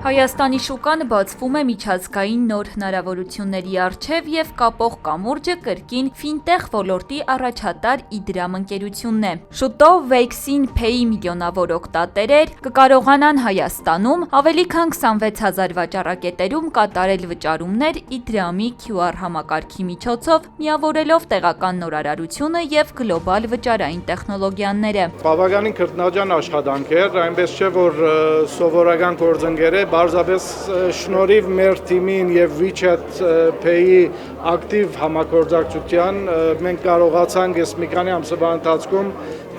Հայաստանի շուկան բացվում է միջազգային նոր հնարավորությունների առջև և կապող կամուրջը կրկին ֆինտեխ ոլորտի առաջատար Իդրամ ընկերությունն է։ Շուտով Wexin Pay միլիոնավոր օգտատերեր կկարողանան Հայաստանում ավելի քան 26,000 վաճառակետերում կատարել վճարումներ Իդրամի QR համակարգի միջոցով, միավորելով տեղական նորարարությունը և գլոբալ վճարային տեխնոլոգիաները։ Բավականին քրտնաջան աշխատանք էր, այնպես չէ, որ սովորական գործընկեր է, բարձրապես շնորհիվ մեր թիմին և WeChat Pay-ի ակտիվ համագործակցության մենք կարողացանք այս մի քանի ամսվա ընթացքում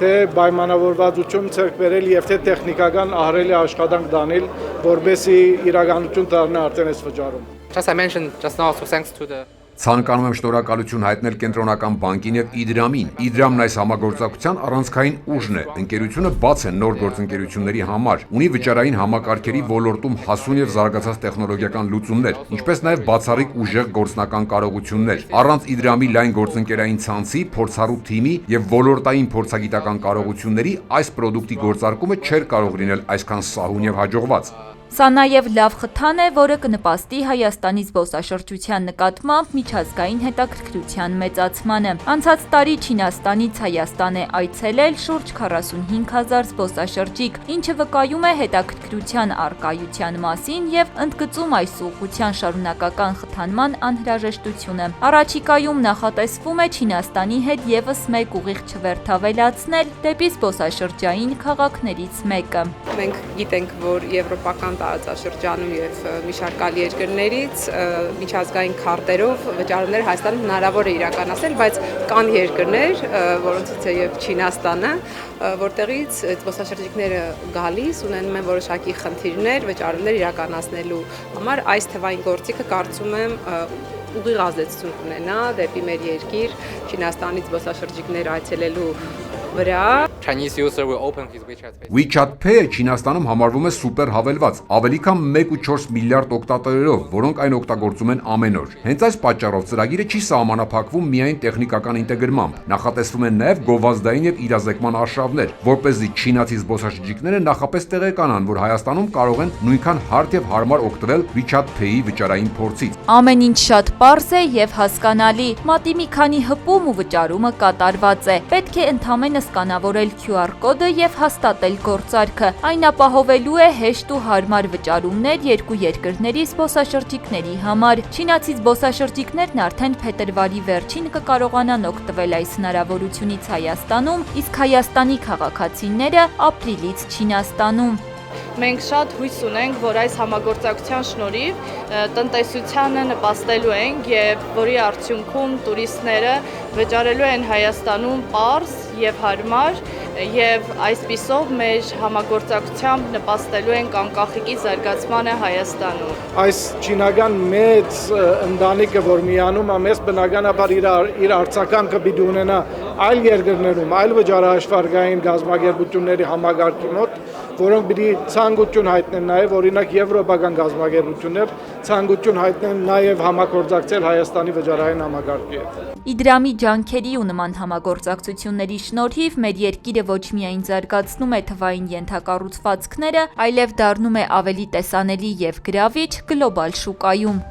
թե պայմանավորվածություն ձեռք բերել և թե տեխնիկական ահռելի աշխատանք դանել, որպեսզի իրականություն դառնա արդեն այս վճարում։ As I mentioned just now, so thanks to the Ցանկանում եմ շնորհակալություն հայտնել Կենտրոնական բանկին և Իդրամին։ Իդրամն այս համագործակցության առանցքային ուժն է։ Ընկերությունը բաց է նոր գործընկերությունների համար, ունի վճարային համակարգերի ոլորտում հասուն և զարգացած տեխնոլոգիական լուծումներ, ինչպես նաև բացառիկ ուժեղ գործնական կարողություններ։ Առանց Իդրամի լայն գործընկերային ցանցի, փորձառու թիմի և ոլորտային փորձագիտական կարողությունների այս պրոդուկտի գործարկումը չէր կարող լինել այսքան սահուն և հաջողված։ Սա նաև լավ խթան է, որը կնպաստի Հայաստանի զբոսաշրջության նկատմամբ միջազգային հետաքրքրության մեծացմանը։ Անցած տարի Չինաստանից Հայաստան է այցելել շուրջ 45,000 զբոսաշրջիկ, ինչը վկայում է հետաքրքրության առկայության մասին և ընդգծում այս ուղղության շարունակական խթանման անհրաժեշտությունը։ Առաջիկայում նախատեսվում է Չինաստանի հետ ևս մեկ ուղիղ չվերթավելացնել դեպի զբոսաշրջային քաղաքներից մեկը։ Մենք գիտենք, որ եվրոպական տարածաշրջանում եւ մի շարք այլ երկրներից միջազգային քարտերով վճարումներ Հայաստանում հնարավոր է իրականացնել, բայց կան երկրներ, որոնցից է եւ Չինաստանը, որտեղից զբոսաշրջիկները գալիս ունենում են որոշակի խնդիրներ վճարումներ իրականացնելու համար։ Այս թվային գործիքը կարծում եմ ուղիղ ազդեցություն կունենա դեպի մեր երկիր Չինաստանից զբոսաշրջիկներ այցելելու վրա։ Chinese user will open his WeChat Pay. WeChat Pay-ը Չինաստանում համարվում է սուպեր հավելված, ավելի քան 1.4 միլիարդ օգտատերերով, որոնք այն օգտագործում են ամեն օր։ Հենց այս պատճառով ծրագիրը չի սահմանափակվում միայն տեխնիկական ինտեգրմամբ։ Նախատեսվում են նաև գովազդային և իրազեկման արշավներ, որպեսզի չինացի զբոսաշրջիկները նախապես տեղեկանան, որ Հայաստանում կարող են նույնքան հարթ և հարմար օգտվել WeChat Pay-ի վճարային փորձից։ Ամեն ինչ շատ պարզ է և հասկանալի։ Մատի մի քանի հպում ու վճարումը կատարված է։ Պետք է ընդամենը սկանավորել QR կոդը և հաստատել գործարքը։ Այն ապահովելու է հեշտ ու հարմար վճարումներ երկու երկրների զբոսաշրջիկների համար։ Չինացի զբոսաշրջիկներն արդեն փետրվարի վերջին կկարողանան օգտվել այս հնարավորությունից Հայաստանում, իսկ Հայաստանի քաղաքացիները ապրիլից Չինաստանում։ Մենք շատ հույս ունենք, որ այս համագործակցության շնորհիվ տնտեսությանը նպաստելու ենք և որի արդյունքում տուրիստները վճարելու են Հայաստանում պարզ և հարմար և այսպիսով մեր համագործակցությամբ նպաստելու ենք անկախիկի զարգացմանը Հայաստանում։ Այս չինական մեծ ընտանիքը, որ միանում է, մեզ բնականաբար իր արձագանքը պիտի ունենա այլ երկրներում, այլ վճարահաշվարկային գազམ་ագերբությունների համագարկի մոտ, որոնք պիտի ցանկություն հայտնեն նաև օրինակ եվրոպական գազམ་ագերբություններ ցանկություն հայտնեն նաև համագործակցել Հայաստանի վճարային համագարկի հետ։ Իդրամի ջանքերի ու նման համագործակցությունների շնորհիվ մեր երկիրը ոչ միայն զարգացնում է թվային ենթակառուցվածքները, այլև դառնում է ավելի տեսանելի և գրավիչ գլոբալ շուկայում։